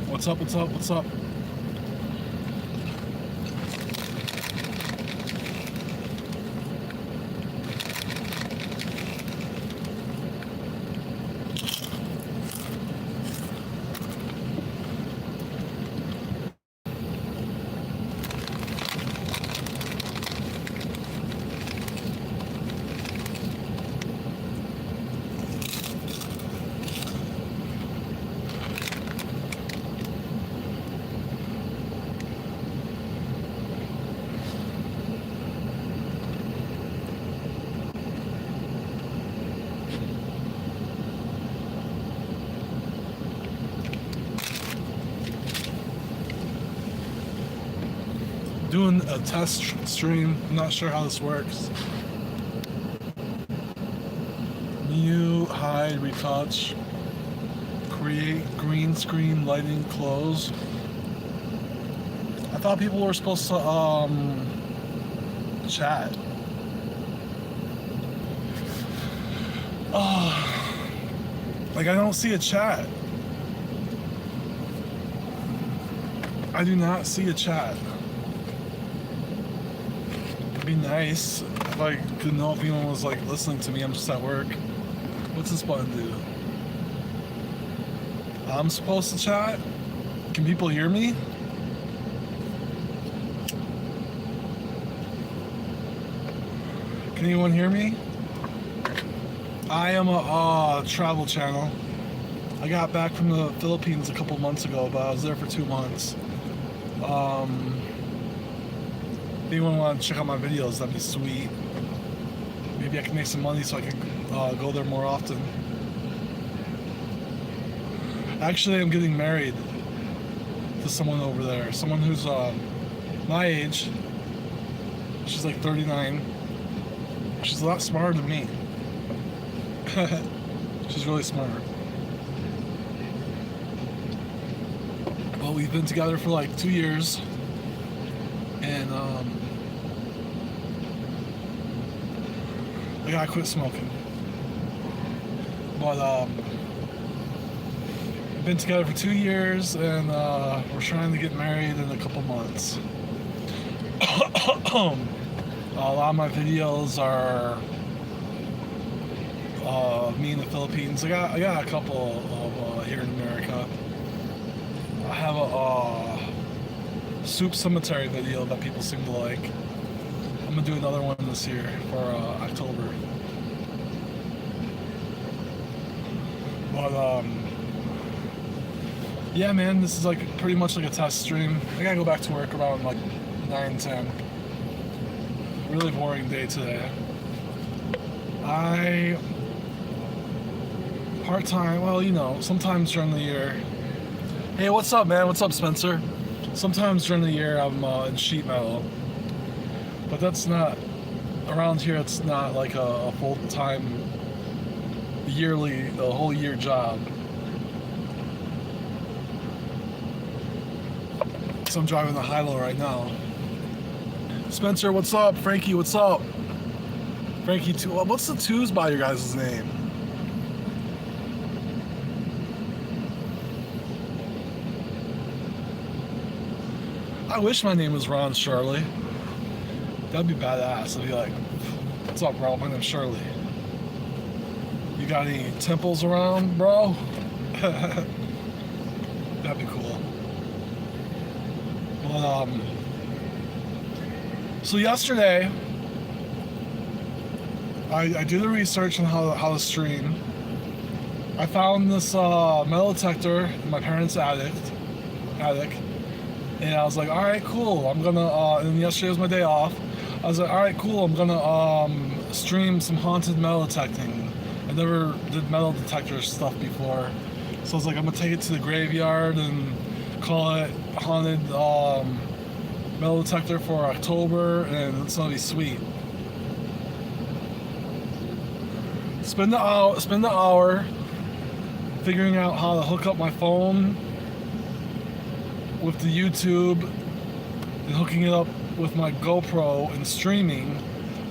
What's up, what's up, what's up? Doing a test stream. I'm not sure how this works. Mute, hide, retouch, create green screen, lighting, close. I thought people were supposed to chat. Oh, like I don't see a chat. I do not see a chat. Be nice if I could know if anyone was like listening to me. I'm just at work. What's this button do? I'm supposed to chat? Can people hear me? Can anyone hear me? I am a travel channel. I got back from the Philippines a couple months ago, but I was there for 2 months. If anyone want to check out my videos, that'd be sweet. Maybe I can make some money so I can go there more often. Actually, I'm getting married to someone over there. Someone who's my age. She's like 39. She's a lot smarter than me. She's really smart. Well, we've been together for like 2 years. And I gotta quit smoking. But we've been together for 2 years, and we're trying to get married in a couple months. A lot of my videos are me in the Philippines. I got a couple of here in America. I have a Soup Cemetery video that people seem to like. I'm gonna do another one this year for October. But yeah, man, this is like pretty much like a test stream. I gotta go back to work around like 9-10. Really boring day today. Part-time, well, you know, sometimes during the year. Hey, what's up, man? What's up, Spencer? Sometimes during the year I'm in sheet metal, but that's not, around here it's not like a full-time yearly, a whole year job. So I'm driving the high-low right now. Spencer, what's up? Frankie, what's up? Frankie, two. What's the twos by your guys' name? I wish my name was Ron Shirley. That'd be badass. I'd be like, what's up, bro? My name's Shirley. You got any temples around, bro? That'd be cool. But, so yesterday, I do the research on how to stream. I found this metal detector in my parents' attic. And I was like, all right, cool. I'm gonna, and yesterday was my day off. I was like, all right, cool. I'm gonna stream some haunted metal detecting. I never did metal detector stuff before. So I was like, I'm gonna take it to the graveyard and call it haunted metal detector for October, and it's gonna be sweet. Spend the hour figuring out how to hook up my phone with the YouTube and hooking it up with my GoPro and streaming.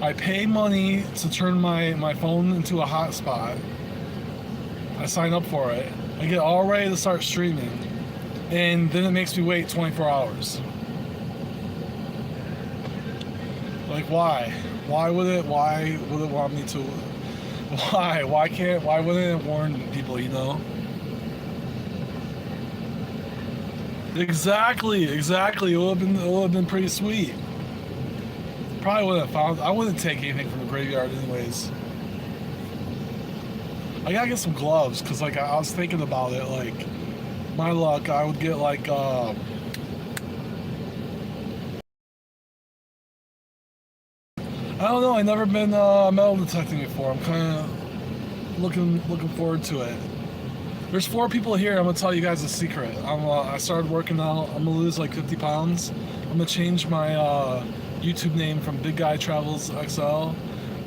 I pay money to turn my phone into a hotspot. I sign up for it. I get all ready to start streaming. and then it makes me wait 24 hours. Like, why? Why would it want me to? Why? Why wouldn't it warn people, you know? Exactly. It would have been pretty sweet. Probably wouldn't have found. I wouldn't take anything from the graveyard anyways. I gotta get some gloves because like I was thinking about it. Like, my luck, I would get like I don't know. I never been metal detecting before. I'm kind of looking forward to it. There's 4 people here. I'm gonna tell you guys a secret. I started working out. I'm gonna lose like 50 pounds. I'm gonna change my YouTube name from Big Guy Travels XL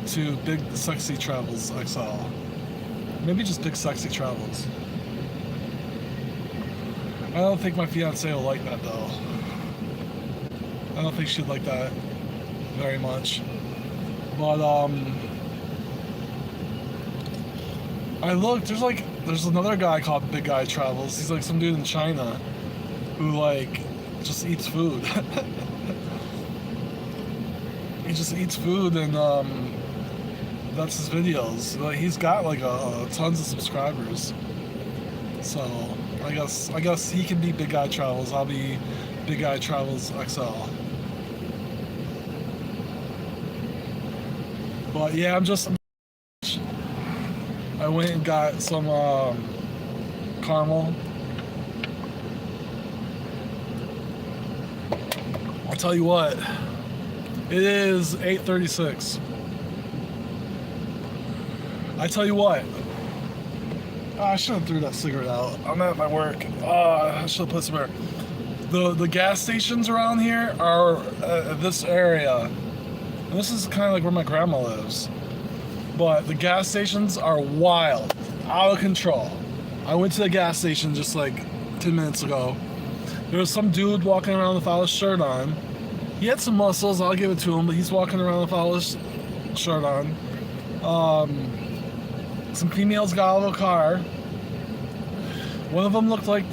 to Big Sexy Travels XL. Maybe just Big Sexy Travels. I don't think my fiance will like that though. I don't think she'd like that very much. But I looked. There's another guy called Big Guy Travels. He's like some dude in China who like just eats food. He just eats food and that's his videos. Like, he's got like tons of subscribers. So I guess he can be Big Guy Travels. I'll be Big Guy Travels XL. But yeah, I went and got some caramel. I'll tell you what, it is 8:36. I tell you what, I should have threw that cigarette out. I'm at my work. I should have put some air. The gas stations around here are this area. And this is kind of like where my grandma lives. But the gas stations are wild, out of control. I went to the gas station just like 10 minutes ago. There was some dude walking around without his shirt on. He had some muscles, I'll give it to him, but he's walking around without his shirt on. Some females got out of a car. One of them looked like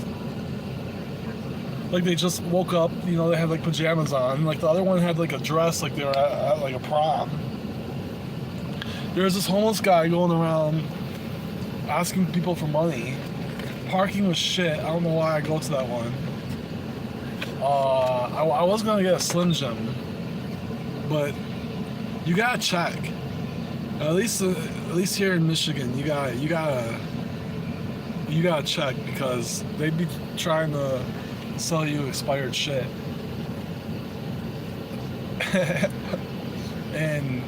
they just woke up, you know, they had like pajamas on. Like the other one had like a dress, like they were at like a prom. There was this homeless guy going around asking people for money. Parking was shit. I don't know why I go to that one. I was gonna get a Slim Jim, but you gotta check. At least here in Michigan, you gotta check because they'd be trying to sell you expired shit. And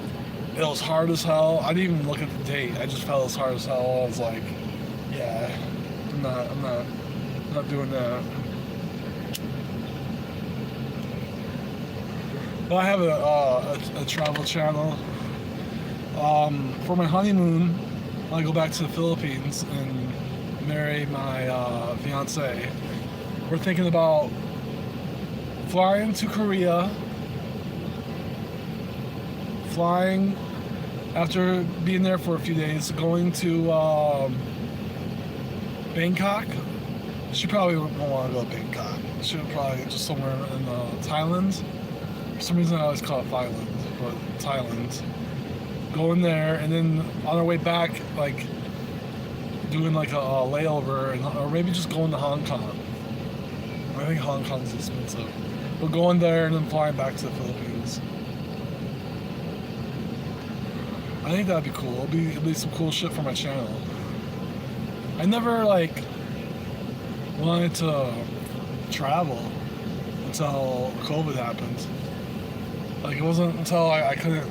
it was hard as hell. I didn't even look at the date. I just felt as hard as hell. I was like, yeah, I'm not doing that. But I have a travel channel. For my honeymoon, I go back to the Philippines and marry my fiance. We're thinking about flying to Korea, flying after being there for a few days, going to Bangkok. She probably won't want to go to Bangkok. She would probably just somewhere in Thailand. For some reason I always call it Thailand, but Thailand. Going there, and then on our way back, like doing like a layover, or maybe just going to Hong Kong. I think Hong Kong's expensive. But going there and then flying back to the Philippines. I think that'd be cool. It'd be some cool shit for my channel. I never like wanted to travel until COVID happened. Like, it wasn't until I couldn't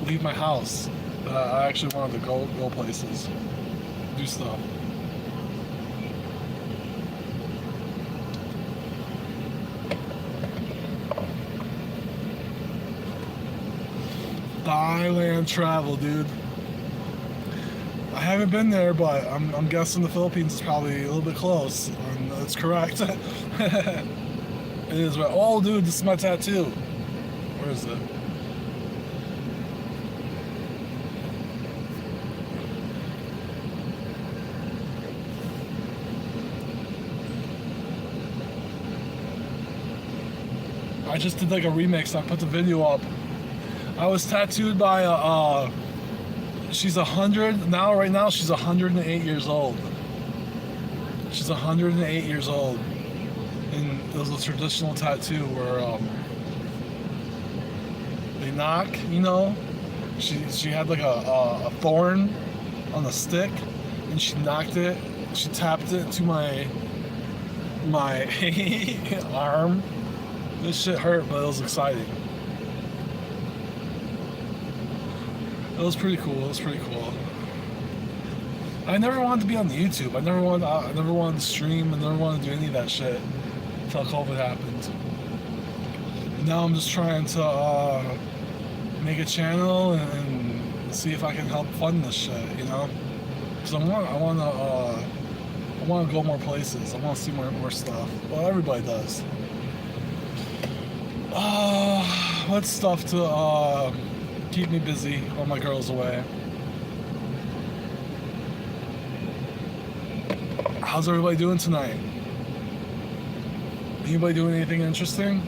leave my house that I actually wanted to go places, do stuff. Thailand travel, dude. I haven't been there, but I'm guessing the Philippines is probably a little bit close, and that's correct. It is right. Oh, dude, this is my tattoo. Where is it? I just did like a remix. I put the video up. I was tattooed by she's 100 now. Right now, she's 108 years old. She's 108 years old, and it was a traditional tattoo where they knock. You know, she had like a thorn on a stick, and she knocked it. She tapped it to my arm. This shit hurt, but it was exciting. It was pretty cool. It was pretty cool. I never wanted to be on YouTube. I never wanted to stream. I never wanted to do any of that shit until COVID happened. And now I'm just trying to make a channel and see if I can help fund this shit. You know, because I want to go more places. I want to see more stuff. Well, everybody does. What stuff to keep me busy while my girl's away? How's everybody doing tonight? Anybody doing anything interesting?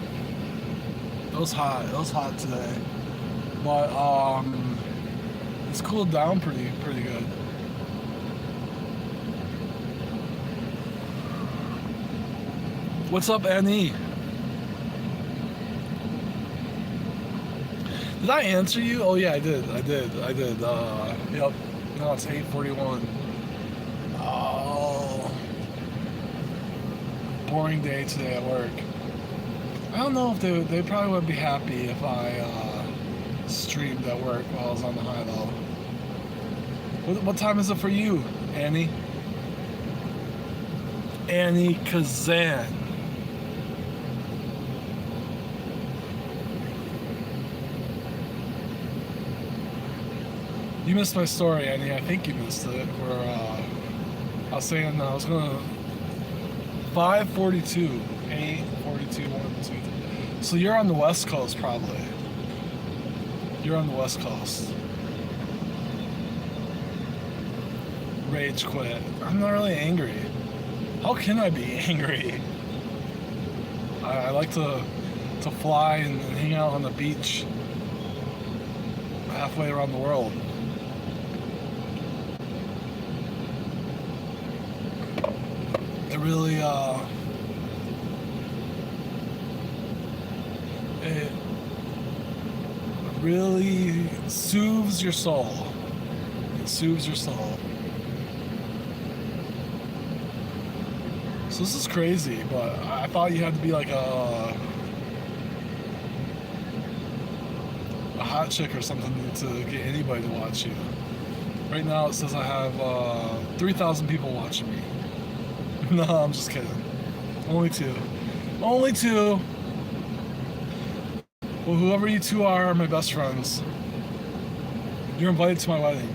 It was hot. It was hot today, but it's cooled down pretty good. What's up, Annie? Did I answer you? Oh yeah, I did. Yep. No, it's 8:41. Oh, boring day today at work. I don't know if they probably would be happy if I streamed at work while I was on the high low. What time is it for you, Annie? Annie Kazan. You missed my story, Annie. I think you missed it. Where I was saying I was gonna 5:42, 8:42, 1, 2, 3. So you're on the West Coast, probably. You're on the West Coast. Rage quit. I'm not really angry. How can I be angry? I like to fly and hang out on the beach halfway around the world. It really, it really soothes your soul. It soothes your soul. So this is crazy, but I thought you had to be like a hot chick or something to get anybody to watch you. Right now it says I have 3,000 people watching me. No, I'm just kidding. Only 2. Only 2. Well, whoever you 2 are my best friends. You're invited to my wedding.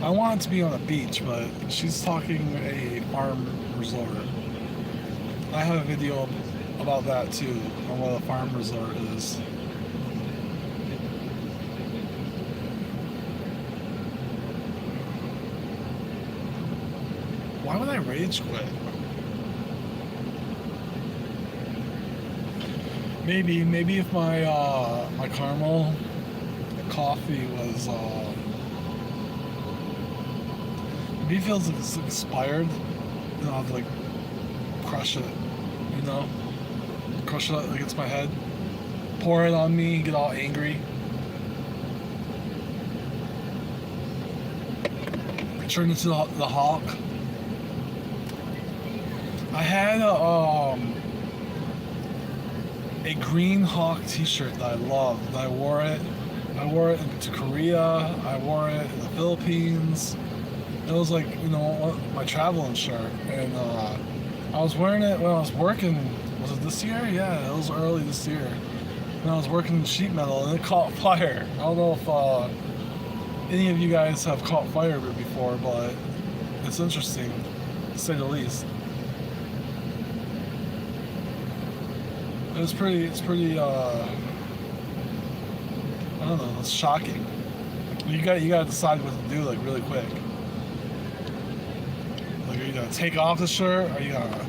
I want it to be on a beach, but she's talking a farm resort. I have a video about that too, on what a farm resort is. Why would I rage quit? Maybe if my my caramel coffee was maybe it feels like it's expired, then I'll have to like crush it, you know? Crush it against my head, pour it on me, get all angry. Turn into the Hulk. I had a green Hawk t-shirt that I loved. I wore it to Korea. I wore it in the Philippines. It was like, you know, my traveling shirt. And I was wearing it when I was working. Was it this year? Yeah, it was early this year. When I was working in sheet metal, and it caught fire. I don't know if any of you guys have caught fire before, but it's interesting, to say the least. It's pretty, I don't know, it's shocking. You gotta decide what to do, like, really quick. Like, are you gonna take off the shirt? Are you gonna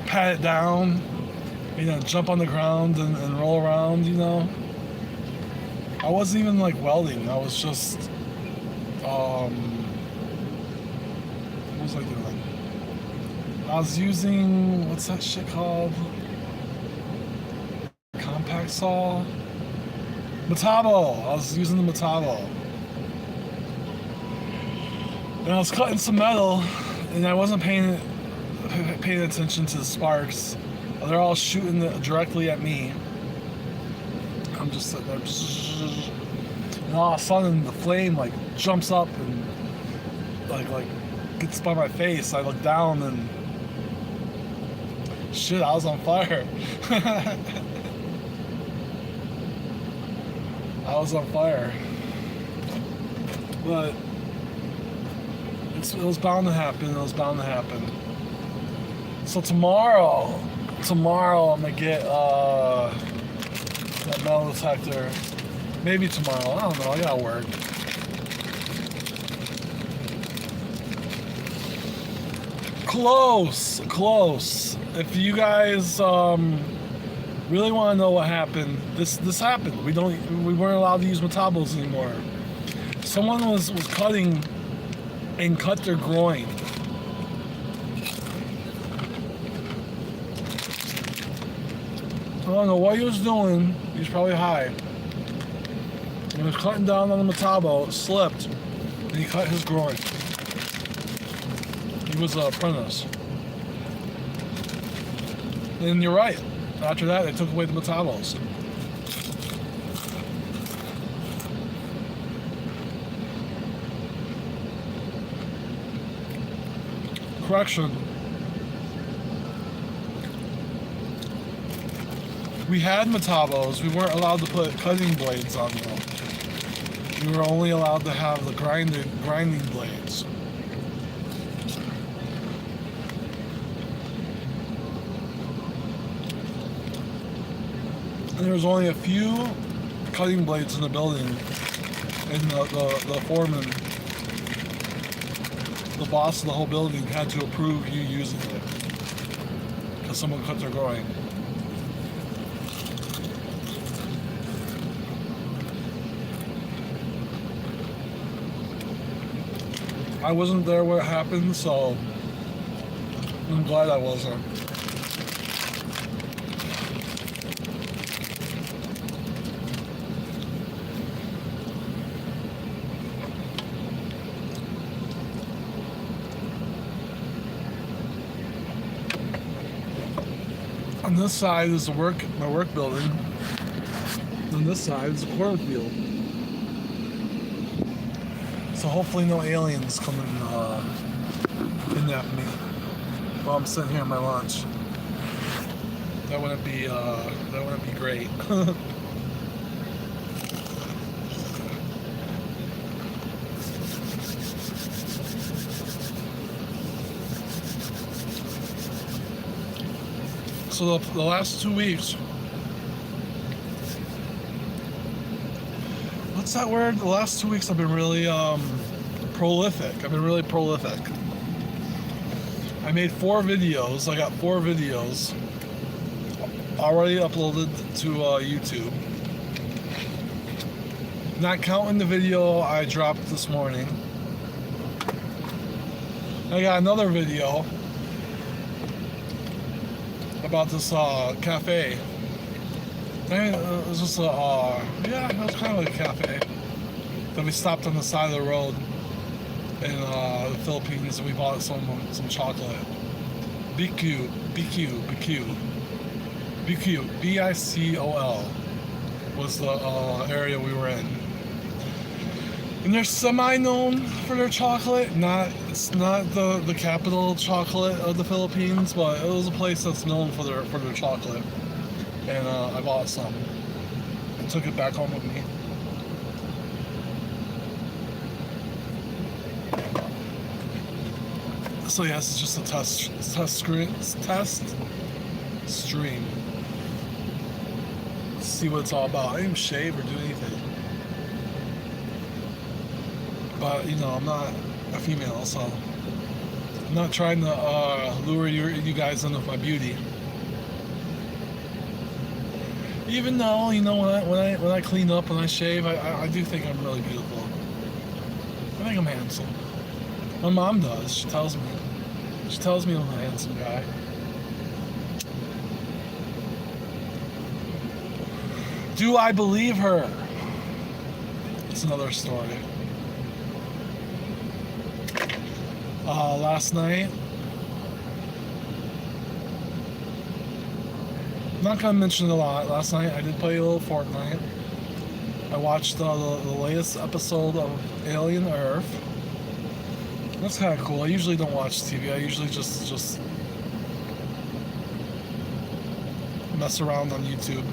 pat it down? you know, jump on the ground and roll around, you know. I wasn't even like welding. I was just, what was I doing? I was using, what's that shit called? Compact saw? Metabo! I was using the Metabo. And I was cutting some metal, and I wasn't paying attention to the sparks. They're all shooting directly at me. I'm just sitting there, and all of a sudden the flame like jumps up and like gets by my face. I look down and shit, I was on fire. I was on fire. But it was bound to happen. It was bound to happen. So tomorrow I'm gonna get that metal detector. Maybe tomorrow. I don't know. I gotta work. Close. If you guys really want to know what happened, this happened. We weren't allowed to use Metabos anymore. Someone was cutting and cut their groin. I don't know what he was doing. He was probably high. He was cutting down on the Metabo, it slipped, and he cut his groin. He was an apprentice. And you're right. After that, they took away the Metabos. Correction. We had Metabos. We weren't allowed to put cutting blades on them. We were only allowed to have the grinding blades. And there was only a few cutting blades in the building, and the foreman, the boss of the whole building, had to approve you using it because someone cut their groin. I wasn't there when it happened, so I'm glad I wasn't. On this side is my work building. On this side is a cornfield. So hopefully no aliens come and kidnap me while I'm sitting here at my lunch. That wouldn't be great. So the last 2 weeks, what's that word? The last 2 weeks I've been really prolific. I've been really prolific. I made 4 videos. I got 4 videos already uploaded to YouTube. Not counting the video I dropped this morning. I got another video about this cafe. It was just it was kind of like a cafe that we stopped on the side of the road in the Philippines, and we bought some chocolate. BQ, BICOL was the area we were in. And they're semi-known for their chocolate. It's not the capital chocolate of the Philippines, but it was a place that's known for their chocolate. And I bought some and took it back home with me. So yes, it's just a test stream. Let's see what it's all about. I didn't shave or do anything. But, you know, I'm not a female, so I'm not trying to lure you guys in with my beauty. Even though, you know, when I clean up, when I shave, I do think I'm really beautiful. I think I'm handsome. My mom does. She tells me. She tells me I'm a handsome guy. Do I believe her? It's another story. Last night, I'm not gonna mention it a lot. Last night I did play a little Fortnite. I watched the latest episode of Alien Earth. That's kind of cool. I usually don't watch TV. I usually just mess around on YouTube.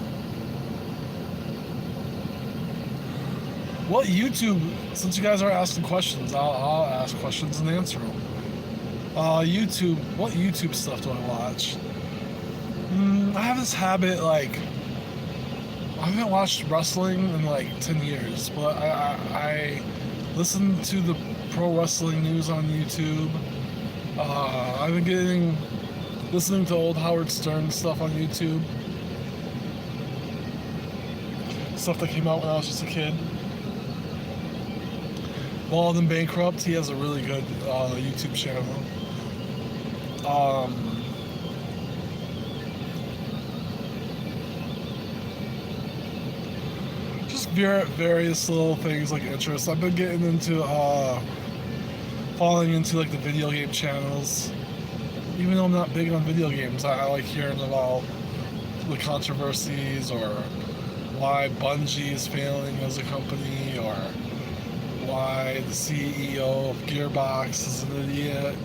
What YouTube? Since you guys are asking questions, I'll ask questions and answer them. YouTube. What YouTube stuff do I watch? I have this habit, like, I haven't watched wrestling in like 10 years, but I listen to the pro wrestling news on YouTube. I've been listening to old Howard Stern stuff on YouTube. Stuff that came out when I was just a kid. Bald and Bankrupt, he has a really good YouTube channel. Just various little things like interests. I've been getting into falling into like the video game channels. Even though I'm not big on video games, I like hearing about the controversies or why Bungie is failing as a company or why the CEO of Gearbox is an idiot.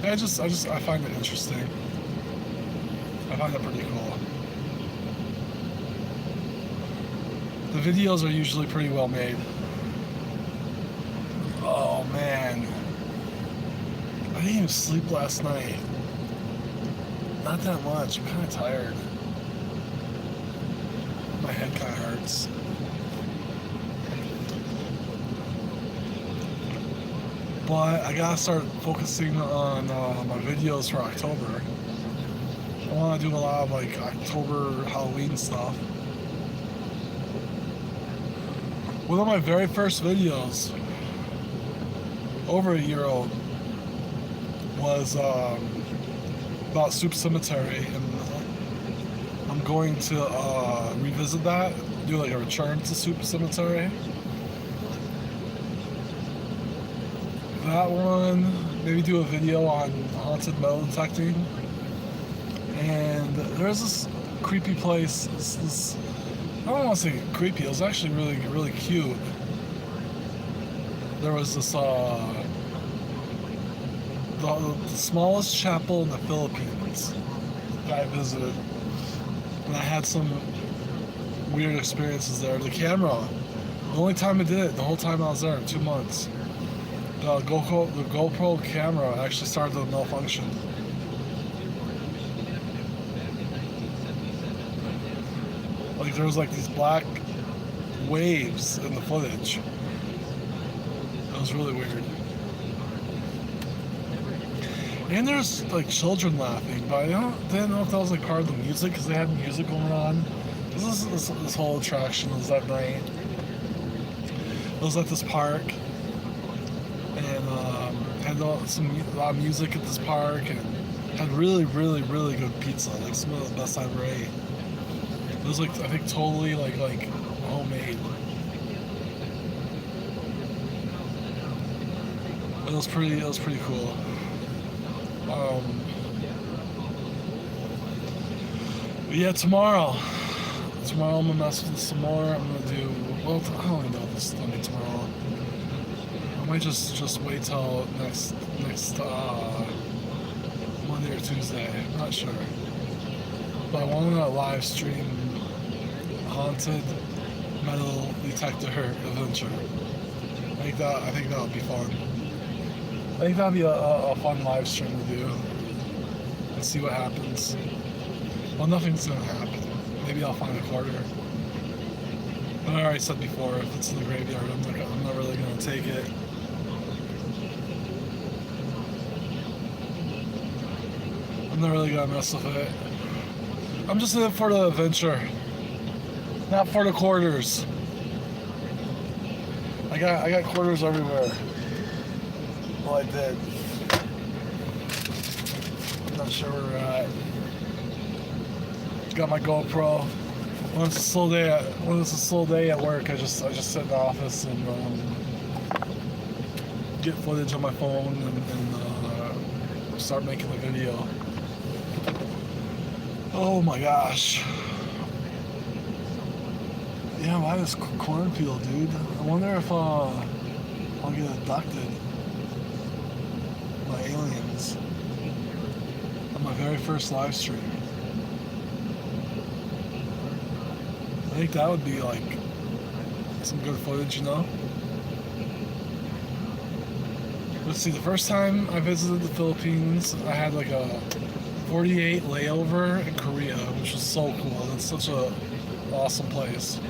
I find it interesting. I find it pretty cool. The videos are usually pretty well made. Oh man. I didn't even sleep last night. Not that much. I'm kind of tired. My head kind of hurts. But I gotta start focusing on my videos for October. I want to do a lot of like October Halloween stuff. One of my very first videos, over a year old, was about Soup Cemetery, and I'm going to revisit that, do like a return to Soup Cemetery. That one, maybe do a video on haunted metal detecting. And there's this creepy place, this I don't want to say creepy, it was actually really, really cute. There was this, the smallest chapel in the Philippines that I visited. And I had some weird experiences there. The camera, the only time I did it, the whole time I was there, 2 months, the GoPro camera actually started to malfunction. Like there was like these black waves in the footage. It was really weird. And there's like children laughing, but I didn't know if that was like part of the music because they had music going on. This whole attraction was that night. It was at this park, and had a lot of music at this park, and had really, really, really good pizza. Like some of the best I ever ate. It was like I think totally like homemade. It was pretty cool. Yeah, tomorrow I'm gonna mess with this some more. I'm gonna do, well, I don't even know if this is gonna be tomorrow. I might just wait till next Monday or Tuesday. I'm not sure. But I want to live stream haunted metal detector adventure. I think that would be fun. I think that'd be a fun live stream to do. And see what happens. Well, nothing's gonna happen. Maybe I'll find a quarter. But I already said before, if it's in the graveyard, I'm not really gonna take it. I'm not really gonna mess with it. I'm just in it for the adventure. Not for the quarters. I got quarters everywhere. Well, I did. I'm not sure where we're at. Got my GoPro. When it's a slow day at work, I just sit in the office and get footage on my phone and start making the video. Oh my gosh. Yeah, why this cornfield, dude? I wonder if I'll get abducted by aliens on my very first live stream. I think that would be like some good footage, you know? Let's see, the first time I visited the Philippines, I had like a 48 layover in Korea, which was so cool. It's such a awesome place.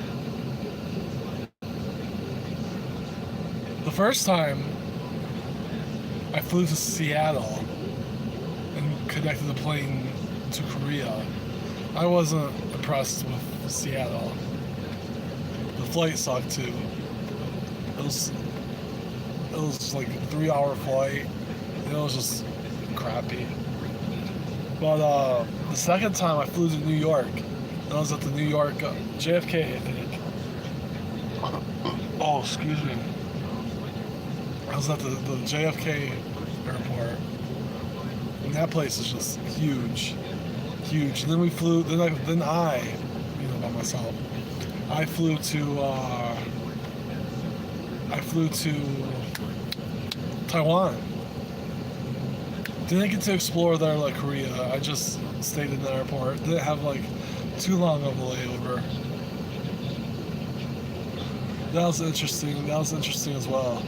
The first time I flew to Seattle and connected the plane to Korea, I wasn't impressed with Seattle. The flight sucked too. It was like a 3-hour flight. It was just crappy. But the second time I flew to New York, and I was at the New York JFK, I think. Oh, excuse me. I was at the JFK airport, and that place is just huge, huge. And then we flew. Then I, you know, by myself, I flew to Taiwan. Didn't get to explore there like Korea. I just stayed in the airport. Didn't have like too long of a layover. That was interesting. That was interesting as well.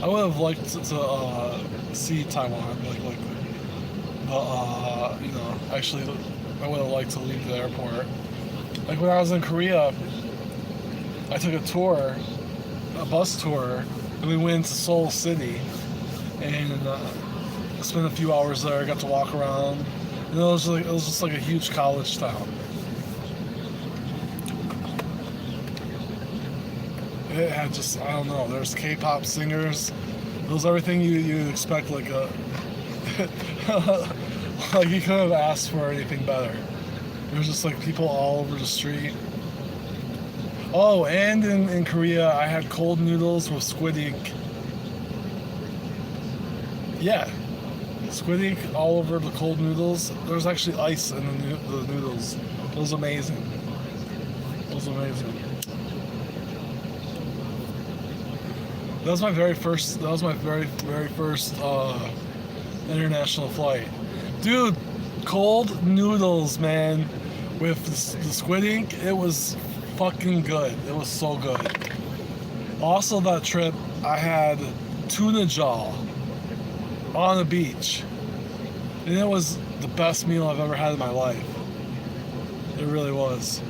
I would have liked to see Taiwan, but you know, actually, I would have liked to leave the airport. Like when I was in Korea, I took a tour, a bus tour, and we went to Seoul City, and I spent a few hours there. Got to walk around, and it was just like a huge college town. It had just, I don't know, there's K-pop singers. It was everything you'd expect, like a, like you couldn't have asked for anything better. There was just like people all over the street. Oh, and in Korea, I had cold noodles with squid ink. Yeah, squid ink all over the cold noodles. There was actually ice in the noodles. It was amazing. It was amazing. That was my very first international flight. Dude, cold noodles, man, with the squid ink, it was fucking good. It was so good. Also that trip, I had tuna jaw on the beach. And it was the best meal I've ever had in my life. It really was.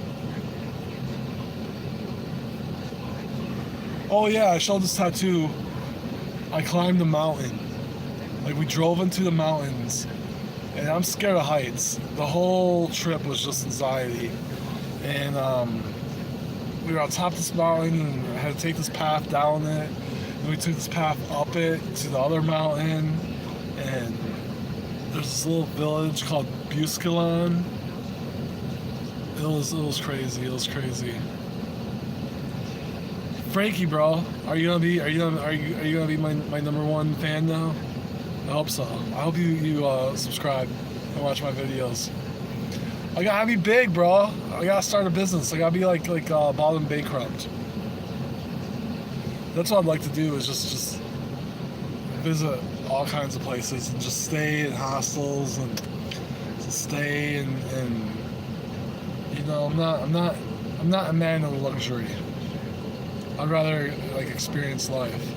Oh yeah, I showed this tattoo. I climbed a mountain. Like we drove into the mountains. And I'm scared of heights. The whole trip was just anxiety. And we were on top of this mountain and I had to take this path down it. And we took this path up it to the other mountain. And there's this little village called Buskalan. It was crazy. It was crazy. Frankie, bro, are you gonna be my number one fan now? I hope so. I hope you subscribe and watch my videos. I gotta be big, bro. I gotta start a business. I gotta be like Bottom Bankrupt. That's what I'd like to do is just visit all kinds of places and just stay in hostels and just stay and you know I'm not a man of luxury. I'd rather like experience life.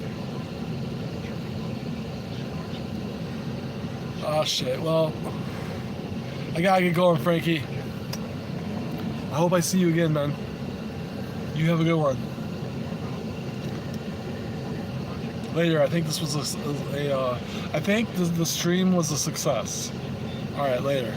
Oh shit, well, I gotta get going, Frankie. I hope I see you again, man. You have a good one. Later, I think this was I think the stream was a success. Alright, later.